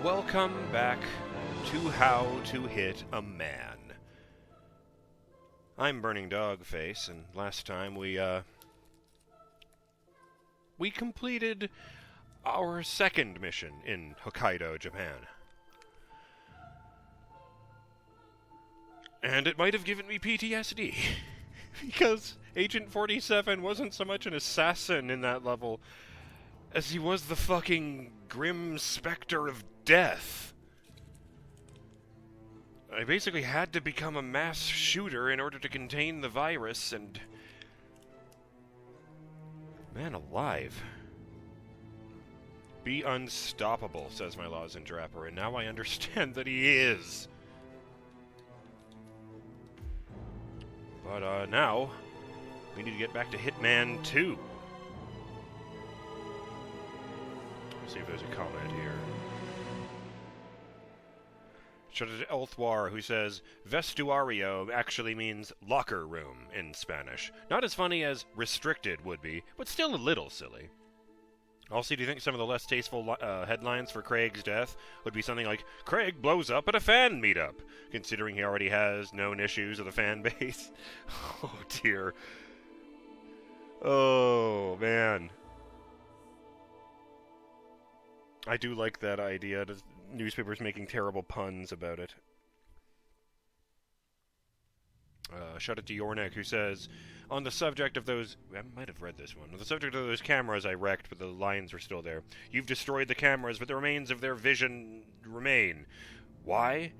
Welcome back to How to Hit a Man. I'm BurningDogFace, and last time we completed our second mission in Hokkaido, Japan. And it might have given me PTSD, because Agent 47 wasn't so much an assassin in that level as he was the fucking grim specter of death. I basically had to become a mass shooter in order to contain the virus, and... man alive. Be unstoppable, says my lozenge rapper, and now I understand that he is. But, now, we need to get back to Hitman 2. Let's see if there's a comment here. Shout out to Elthwar, who says, Vestuario actually means locker room in Spanish. Not as funny as restricted would be, but still a little silly. Also, do you think some of the less tasteful headlines for Craig's death would be something like, Craig blows up at a fan meetup, considering he already has known issues with the fan base? Oh, dear. Oh, man. I do like that idea, the newspapers making terrible puns about it. Shout out to Yornek, who says, on the subject of those... I might have read this one. On the subject of those cameras I wrecked, but the lines were still there. You've destroyed the cameras, but the remains of their vision remain. Why?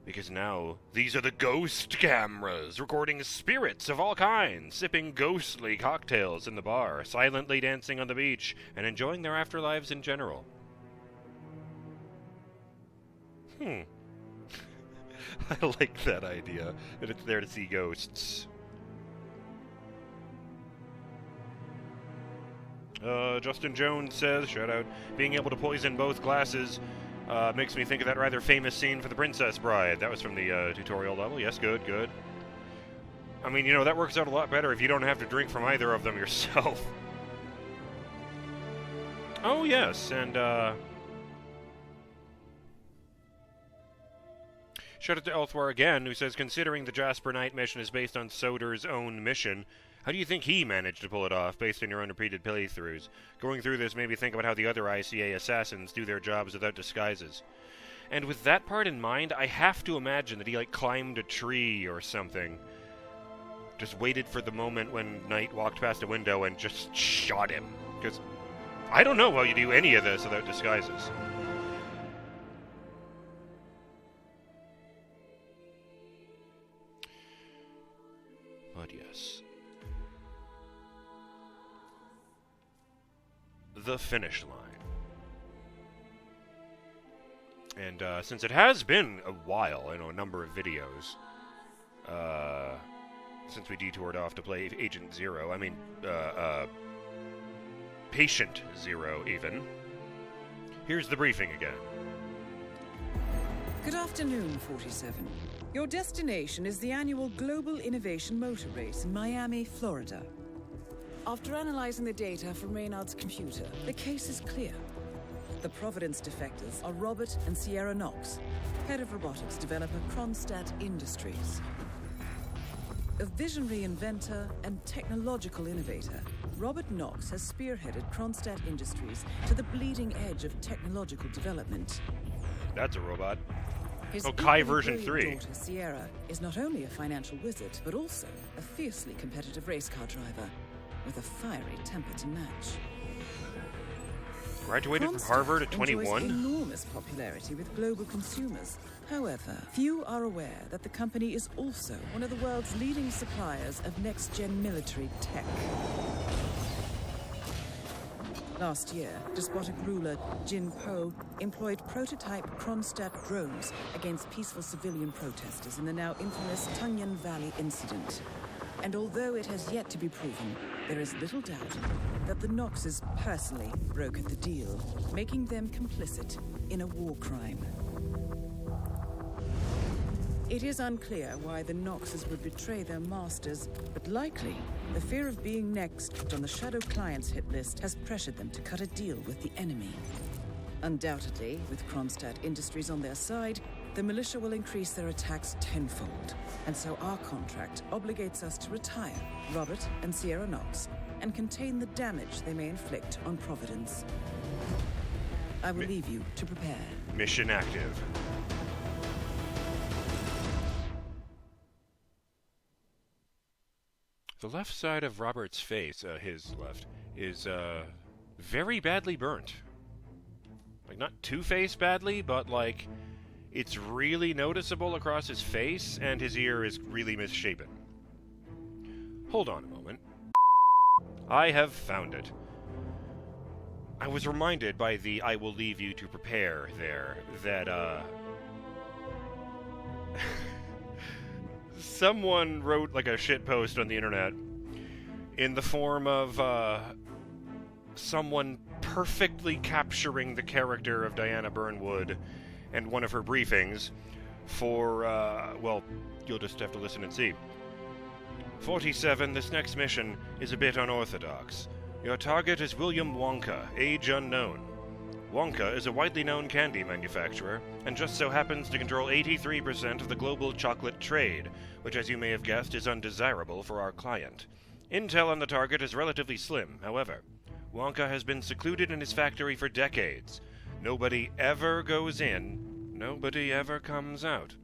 Because now, these are the ghost cameras, recording spirits of all kinds, sipping ghostly cocktails in the bar, silently dancing on the beach, and enjoying their afterlives in general. I like that idea, that it's there to see ghosts. Justin Jones says, shout out, being able to poison both glasses makes me think of that rather famous scene for The Princess Bride. That was from the tutorial level. Yes, good, good. I mean, you know, that works out a lot better if you don't have to drink from either of them yourself. Oh, yes, and, shout out to Elthwar again, who says, considering the Jasper Knight mission is based on Soder's own mission, how do you think he managed to pull it off, based on your unrepeated playthroughs? Going through this made me think about how the other ICA assassins do their jobs without disguises. And with that part in mind, I have to imagine that he, like, climbed a tree or something. Just waited for the moment when Knight walked past a window and just shot him. Because I don't know how you do any of this without disguises. But yes. The finish line. And since it has been a while, I know a number of videos, since we detoured off to play Agent Zero, I mean, Patient Zero even, here's the briefing again. Good afternoon, 47. Your destination is the annual Global Innovation Motor Race in Miami, Florida. After analyzing the data from Reynard's computer, the case is clear. The Providence defectors are Robert and Sierra Knox, head of robotics developer Kronstadt Industries. A visionary inventor and technological innovator, Robert Knox has spearheaded Kronstadt Industries to the bleeding edge of technological development. That's a robot. His Kai version 3. Daughter, Sierra, is not only a financial wizard, but also a fiercely competitive race car driver, with a fiery temper to match. Graduated from Harvard at 21? Enjoys enormous popularity with global consumers. However, few are aware that the company is also one of the world's leading suppliers of next-gen military tech. Last year, despotic ruler Jin Po employed prototype Kronstadt drones against peaceful civilian protesters in the now infamous Tungan Valley incident. And although it has yet to be proven, there is little doubt that the Knoxes personally brokered the deal, making them complicit in a war crime. It is unclear why the Knoxes would betray their masters, but likely the fear of being next on the Shadow Clients hit list has pressured them to cut a deal with the enemy. Undoubtedly, with Kronstadt Industries on their side, the militia will increase their attacks tenfold. And so our contract obligates us to retire Robert and Sierra Knox and contain the damage they may inflict on Providence. I will leave you to prepare. Mission active. The left side of Robert's face, his left, is, very badly burnt. Like, not two-face badly, but, like, it's really noticeable across his face, and his ear is really misshapen. Hold on a moment. I have found it. I was reminded by the "I will leave you to prepare" there, that, someone wrote, like, a shitpost on the internet in the form of, someone perfectly capturing the character of Diana Burnwood and one of her briefings for, well, you'll just have to listen and see. 47, this next mission is a bit unorthodox. Your target is William Wonka, age unknown. Wonka is a widely known candy manufacturer, and just so happens to control 83% of the global chocolate trade, which, as you may have guessed, is undesirable for our client. Intel on the target is relatively slim, however. Wonka has been secluded in his factory for decades. Nobody ever goes in, nobody ever comes out.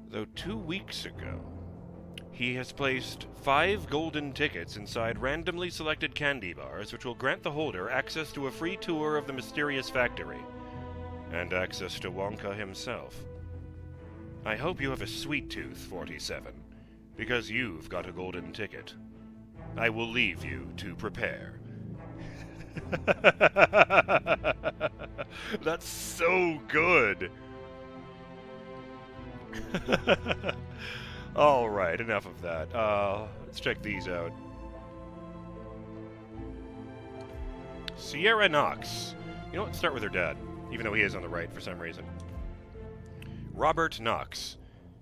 Though 2 weeks ago, he has placed 5 golden tickets inside randomly selected candy bars, which will grant the holder access to a free tour of the mysterious factory, and access to Wonka himself. I hope you have a sweet tooth, 47, because you've got a golden ticket. I will leave you to prepare. That's so good! Alright, enough of that. Let's check these out. Sierra Knox. You know what? Let's start with her dad, even though he is on the right for some reason. Robert Knox.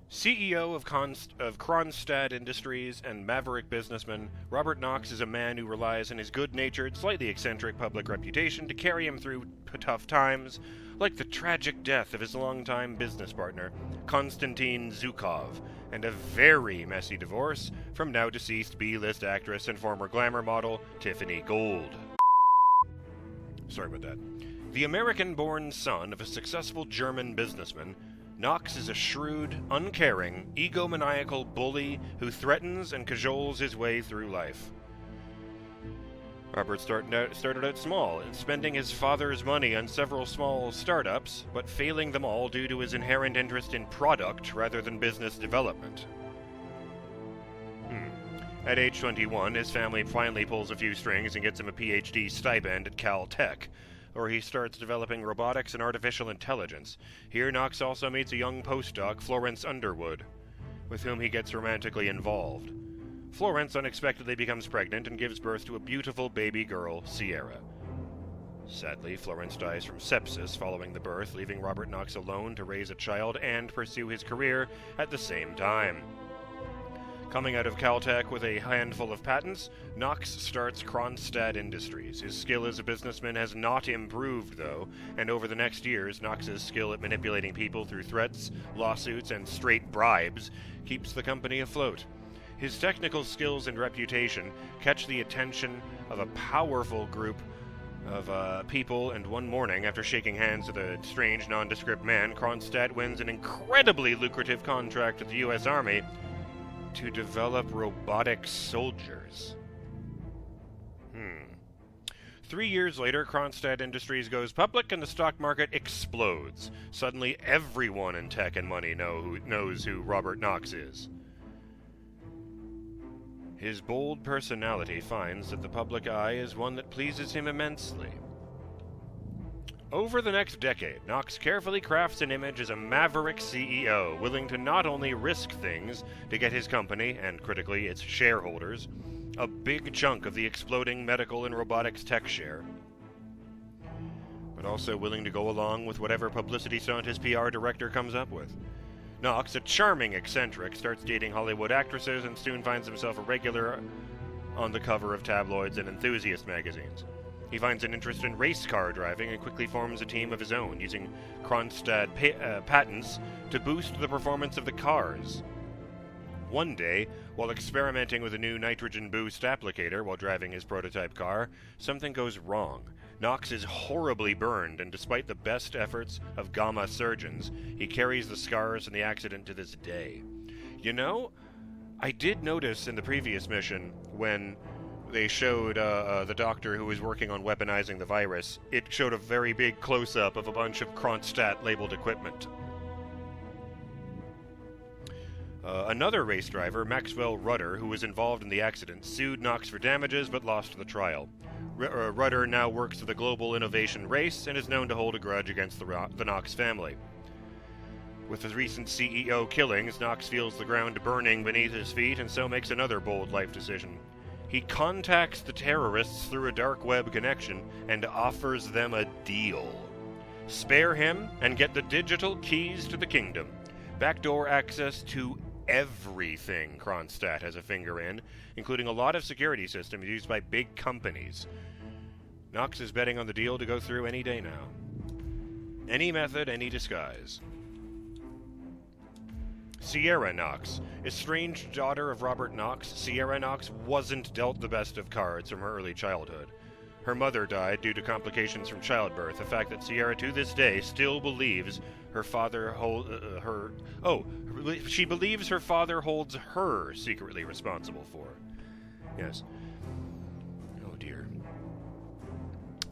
CEO of Kronstadt Industries and maverick businessman, Robert Knox is a man who relies on his good-natured, slightly eccentric public reputation to carry him through tough times, like the tragic death of his longtime business partner, Konstantin Zhukov, and a very messy divorce from now-deceased B-list actress and former glamour model, Tiffany Gold. Sorry about that. The American-born son of a successful German businessman, Knox is a shrewd, uncaring, egomaniacal bully who threatens and cajoles his way through life. Robert started out small, spending his father's money on several small startups, but failing them all due to his inherent interest in product rather than business development. At age 21, his family finally pulls a few strings and gets him a PhD stipend at Caltech, where he starts developing robotics and artificial intelligence. Here, Knox also meets a young postdoc, Florence Underwood, with whom he gets romantically involved. Florence unexpectedly becomes pregnant and gives birth to a beautiful baby girl, Sierra. Sadly, Florence dies from sepsis following the birth, leaving Robert Knox alone to raise a child and pursue his career at the same time. Coming out of Caltech with a handful of patents, Knox starts Kronstadt Industries. His skill as a businessman has not improved, though, and over the next years, Knox's skill at manipulating people through threats, lawsuits, and straight bribes keeps the company afloat. His technical skills and reputation catch the attention of a powerful group of people, and one morning, after shaking hands with a strange, nondescript man, Kronstadt wins an incredibly lucrative contract with the U.S. Army to develop robotic soldiers. 3 years later, Kronstadt Industries goes public and the stock market explodes. Suddenly, everyone in tech and money knows who Robert Knox is. His bold personality finds that the public eye is one that pleases him immensely. Over the next decade, Knox carefully crafts an image as a maverick CEO, willing to not only risk things to get his company, and critically its shareholders, a big chunk of the exploding medical and robotics tech share, but also willing to go along with whatever publicity stunt his PR director comes up with. Knox, a charming eccentric, starts dating Hollywood actresses and soon finds himself a regular on the cover of tabloids and enthusiast magazines. He finds an interest in race car driving and quickly forms a team of his own, using Kronstadt patents to boost the performance of the cars. One day, while experimenting with a new nitrogen boost applicator while driving his prototype car, something goes wrong. Knox is horribly burned, and despite the best efforts of Gamma surgeons, he carries the scars from the accident to this day. You know, I did notice in the previous mission, when they showed the doctor who was working on weaponizing the virus, it showed a very big close-up of a bunch of Kronstadt-labeled equipment. Another race driver, Maxwell Rudder, who was involved in the accident, sued Knox for damages but lost the trial. Rudder now works for the Global Innovation Race and is known to hold a grudge against the Knox family. With the recent CEO killings, Knox feels the ground burning beneath his feet and so makes another bold life decision. He contacts the terrorists through a dark web connection and offers them a deal. Spare him and get the digital keys to the kingdom. Backdoor access to everything Kronstadt has a finger in, including a lot of security systems used by big companies. Knox is betting on the deal to go through any day now. Any method, any disguise. Sierra Knox. Estranged daughter of Robert Knox, Sierra Knox wasn't dealt the best of cards from her early childhood. Her mother died due to complications from childbirth, a fact that Sierra to this day still believes her father she believes her father holds her secretly responsible for. Yes. Oh dear.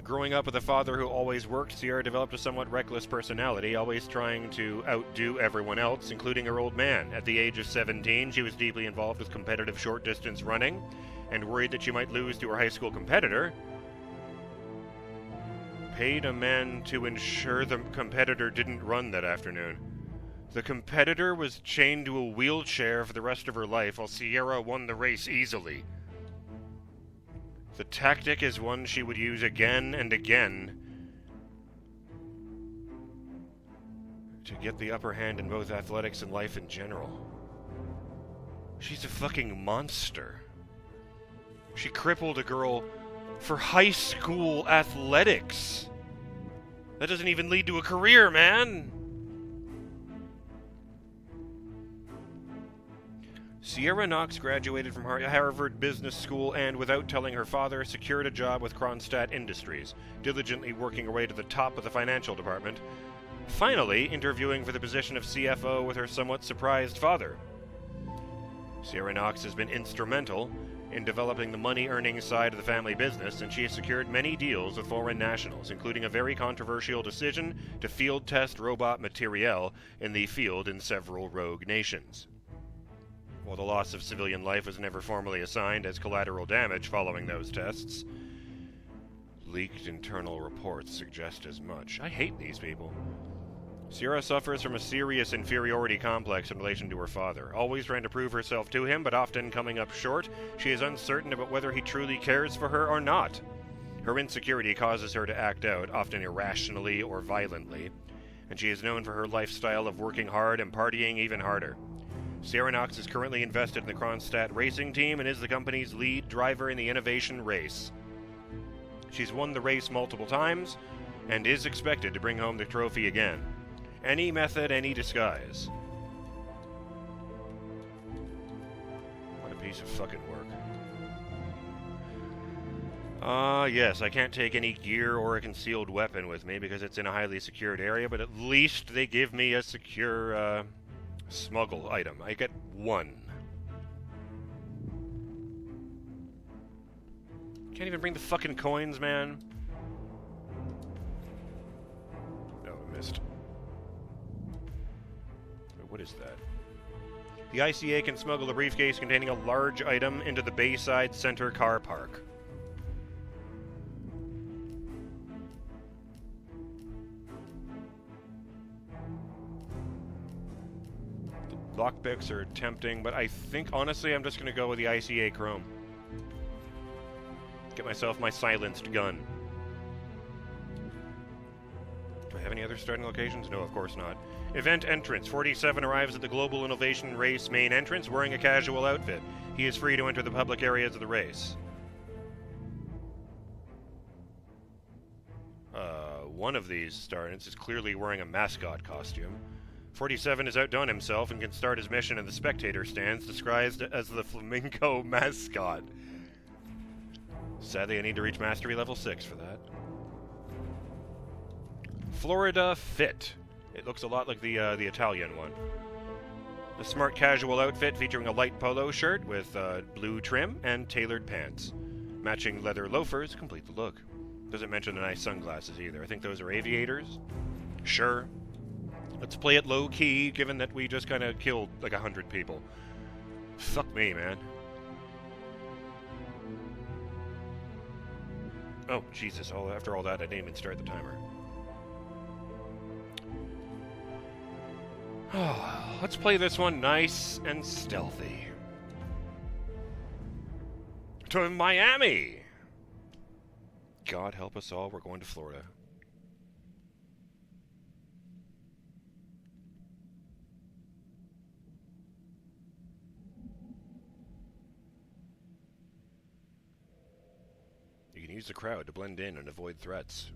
Growing up with a father who always worked, Sierra developed a somewhat reckless personality, always trying to outdo everyone else, including her old man. At the age of 17, she was deeply involved with competitive short-distance running, and worried that she might lose to her high school competitor, paid a man to ensure the competitor didn't run that afternoon. The competitor was chained to a wheelchair for the rest of her life, while Sierra won the race easily. The tactic is one she would use again and again to get the upper hand in both athletics and life in general. She's a fucking monster. She crippled a girl for high school athletics. That doesn't even lead to a career, man! Sierra Knox graduated from Harvard Business School and, without telling her father, secured a job with Kronstadt Industries, diligently working her way to the top of the financial department, finally interviewing for the position of CFO with her somewhat surprised father. Sierra Knox has been instrumental in developing the money-earning side of the family business, and she has secured many deals with foreign nationals, including a very controversial decision to field test robot materiel in the field in several rogue nations. While the loss of civilian life was never formally assigned as collateral damage following those tests, leaked internal reports suggest as much. I hate these people. Sierra suffers from a serious inferiority complex in relation to her father, always trying to prove herself to him, but often coming up short. She is uncertain about whether he truly cares for her or not. Her insecurity causes her to act out, often irrationally or violently, and she is known for her lifestyle of working hard and partying even harder. Sierra Knox is currently invested in the Kronstadt racing team and is the company's lead driver in the innovation race. She's won the race multiple times and is expected to bring home the trophy again. Any method, any disguise. What a piece of fucking work. Yes, I can't take any gear or a concealed weapon with me because it's in a highly secured area, but at least they give me a secure, smuggle item. I get one. Can't even bring the fucking coins, man. No, I missed. What is that? The ICA can smuggle a briefcase containing a large item into the Bayside Center car park. Lockpicks are tempting, but I think, honestly, I'm just going to go with the ICA Chrome. Get myself my silenced gun. Do I have any other starting locations? No, of course not. Event entrance. 47 arrives at the Global Innovation Race main entrance wearing a casual outfit. He is free to enter the public areas of the race. one of these starters is clearly wearing a mascot costume. 47 has outdone himself and can start his mission in the spectator stands, disguised as the flamingo mascot. Sadly, I need to reach mastery level 6 for that. Florida Fit. It looks a lot like the Italian one. A smart casual outfit featuring a light polo shirt with blue trim and tailored pants. Matching leather loafers complete the look. Doesn't mention the nice sunglasses either. I think those are aviators. Sure. Let's play it low-key, given that we just kind of killed like 100 people. Fuck me, man. Oh, Jesus. After all that, I didn't even start the timer. Oh, let's play this one nice and stealthy. To Miami! God help us all, we're going to Florida. You can use the crowd to blend in and avoid threats.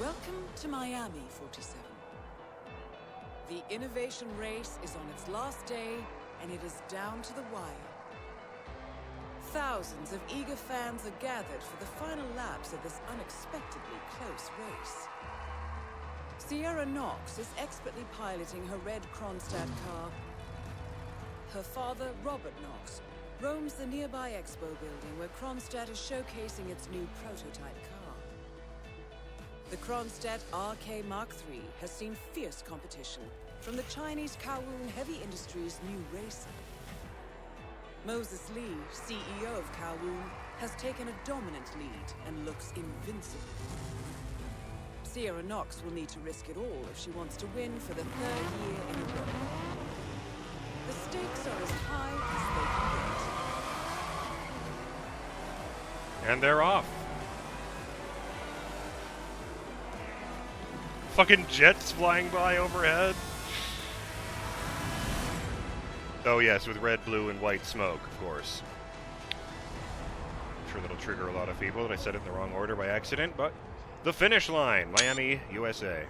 Welcome to Miami, 47. The innovation race is on its last day, and it is down to the wire. Thousands of eager fans are gathered for the final laps of this unexpectedly close race. Sierra Knox is expertly piloting her red Kronstadt car. Her father, Robert Knox, roams the nearby expo building where Kronstadt is showcasing its new prototype car. The Kronstadt RK Mark III has seen fierce competition from the Chinese Kowloon Heavy Industries' new racer. Moses Lee, CEO of Kowloon, has taken a dominant lead and looks invincible. Sierra Knox will need to risk it all if she wants to win for the 3rd year in a row. The stakes are as high as they can get. And they're off. Fucking jets flying by overhead. Oh yes, with red, blue, and white smoke, of course. I'm sure that'll trigger a lot of people that I said it in the wrong order by accident, but the finish line, Miami, USA.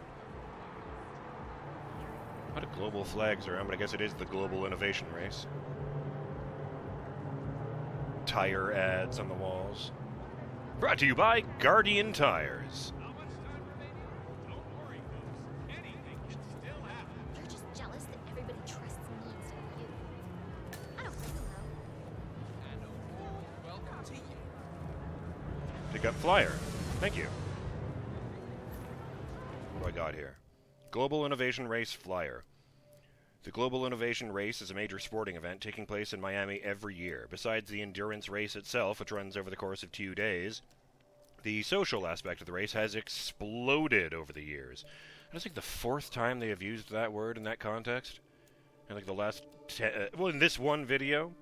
A lot of global flags around, but I guess it is the global innovation race. Tire ads on the walls. Brought to you by Guardian Tires. Pick up flyer. Thank you. What do I got here? Global Innovation Race flyer. The Global Innovation Race is a major sporting event taking place in Miami every year. Besides the endurance race itself, which runs over the course of 2 days, the social aspect of the race has exploded over the years. That's like the 4th time they have used that word in that context. And like the last well, in this one video.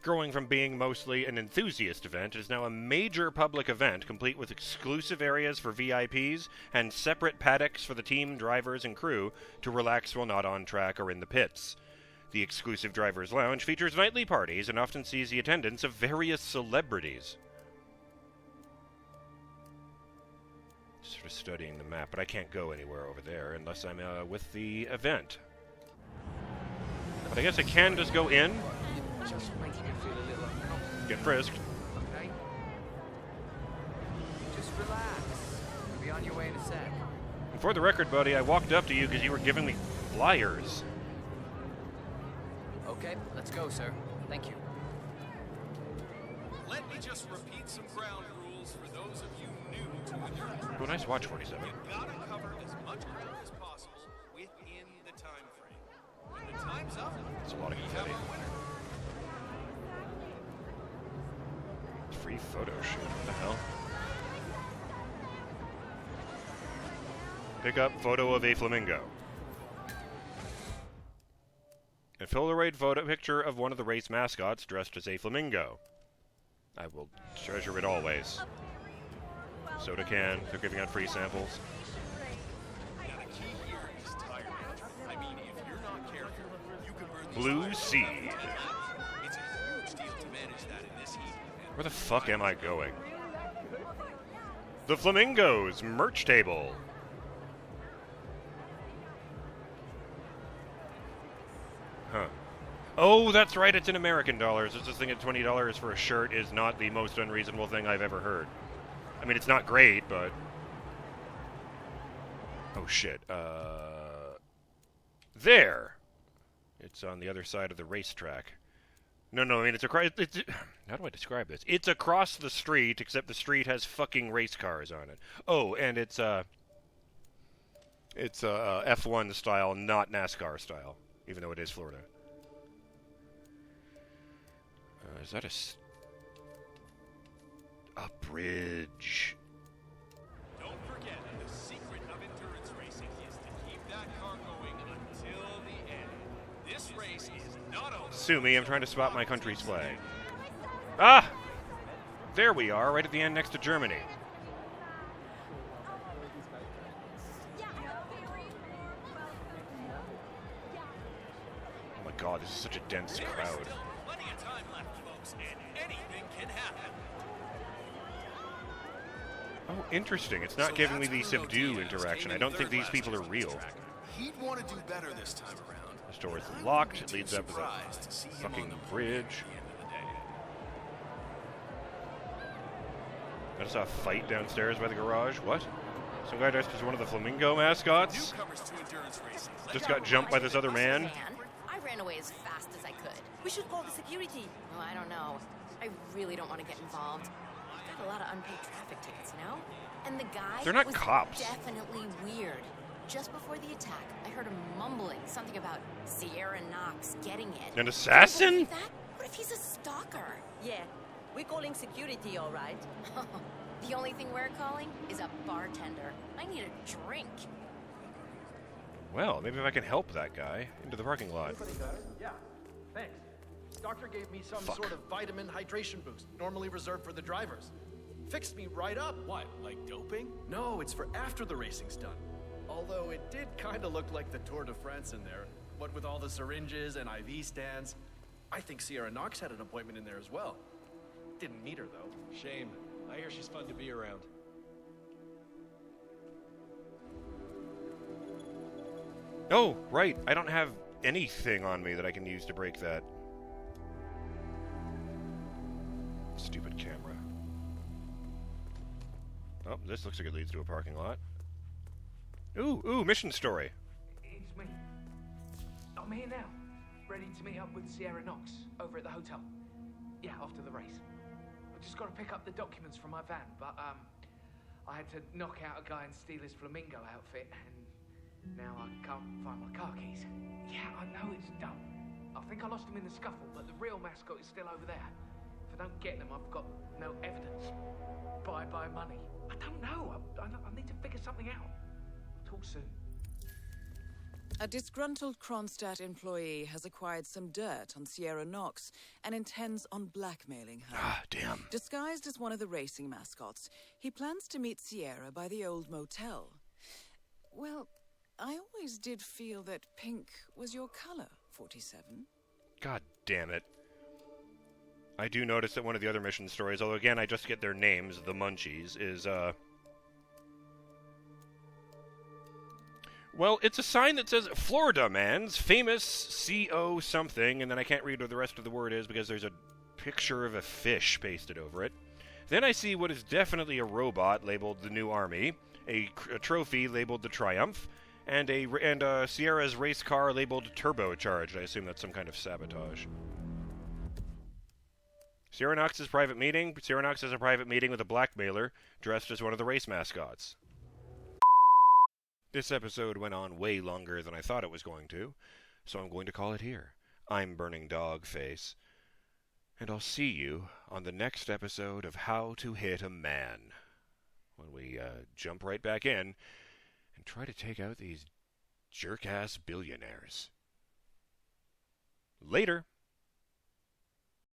Growing from being mostly an enthusiast event, it is now a major public event, complete with exclusive areas for VIPs and separate paddocks for the team, drivers, and crew to relax while not on track or in the pits. The exclusive driver's lounge features nightly parties and often sees the attendance of various celebrities. Sort of studying the map, but I can't go anywhere over there unless I'm with the event. But I guess I can just go in. Just making you feel a little uncomfortable. Get frisked. Okay? Just relax. You'll be on your way in a sec. And for the record, buddy, I walked up to you because you were giving me flyers. Okay, let's go, sir. Thank you. Let me just repeat some ground rules for those of you new to endurance. Oh, nice watch, 47. You gotta cover as much ground as possible within the time frame. When the time's up, It's a lot of we have confetti. a winner. Free photo shoot. What the hell? Pick up photo of a flamingo. A Polaroid photo picture of one of the race mascots dressed as a flamingo. I will treasure it always. Soda can. They're giving out free samples. Now the key here is tire management. I mean, if you're not careful, you can burn these Blue tires. Seed. It's a huge deal to manage that in this heat. Where the fuck am I going? The Flamingos merch table. Huh. Oh, that's right, it's in American dollars. It's just thinking $20 for a shirt is not the most unreasonable thing I've ever heard. I mean, it's not great, but... Oh, shit. There! It's on the other side of the racetrack. No, I mean, it's across... How do I describe this? It's across the street, except the street has fucking race cars on it. Oh, and it's F1 style, not NASCAR style, even though it is Florida. Is that a bridge? Don't forget, the secret of endurance racing is to keep that car going until the end. This race is not over. Sue me, I'm trying to spot my country's flag. Ah! There we are, right at the end next to Germany. Oh my god, this is such a dense crowd. Plenty of time left, folks, and anything can happen. Oh, interesting. It's not giving me the subdue interaction. I don't think these people are real. He'd want to do better this time around. This door is locked. It leads up to the fucking bridge. I just saw a fight downstairs by the garage. What? Some guy dressed as one of the Flamingo mascots? Newcomers to endurance racing. Just got jumped by this other man? I ran away as fast as I could. We should call the security. Oh, I don't know. I really don't want to get involved. I've got a lot of unpaid traffic tickets, you know? And the guy They're not was cops. Definitely weird. Just before the attack, I heard him mumbling something about Sierra Knox getting it. An assassin? Can you believe that? What if he's a stalker? Yeah, we're calling security, all right? The only thing we're calling is a bartender. I need a drink. Well, maybe if I can help that guy into the parking lot. Yeah, thanks. Doctor gave me some Fuck. sort of vitamin hydration boost, normally reserved for the drivers. Fixed me right up. What, like doping? No, it's for after the racing's done. Although it did kind of look like the Tour de France in there, what with all the syringes and IV stands. I think Sierra Knox had an appointment in there as well. Didn't meet her, though. Shame. I hear she's fun to be around. Oh, right. I don't have anything on me that I can use to break that. Stupid camera. Oh, this looks like it leads to a parking lot. Ooh, mission story. It's me. I'm here now, ready to meet up with Sierra Knox over at the hotel. Yeah, after the race. I've just got to pick up the documents from my van, but I had to knock out a guy and steal his flamingo outfit, and now I can't find my car keys. Yeah, I know it's dumb. I think I lost them in the scuffle, but the real mascot is still over there. If I don't get them, I've got no evidence. Bye-bye money. I don't know. I need to figure something out. Talk soon. A disgruntled Kronstadt employee has acquired some dirt on Sierra Knox and intends on blackmailing her. Ah, damn. Disguised as one of the racing mascots, he plans to meet Sierra by the old motel. Well, I always did feel that pink was your color, 47. God damn it. I do notice that one of the other mission stories, although again I just get their names, the Munchies, is, well, it's a sign that says Florida Man's famous CO something, and then I can't read what the rest of the word is because there's a picture of a fish pasted over it. Then I see what is definitely a robot labeled the New Army, a trophy labeled the Triumph, and Sierra's race car labeled Turbocharged. I assume that's some kind of sabotage. Sierra Knox's private meeting. Sierra Knox has a private meeting with a blackmailer dressed as one of the race mascots. This episode went on way longer than I thought it was going to, so I'm going to call it here. I'm BurningDogFace, and I'll see you on the next episode of How to Hit a Man, when we jump right back in and try to take out these jerk-ass billionaires. Later.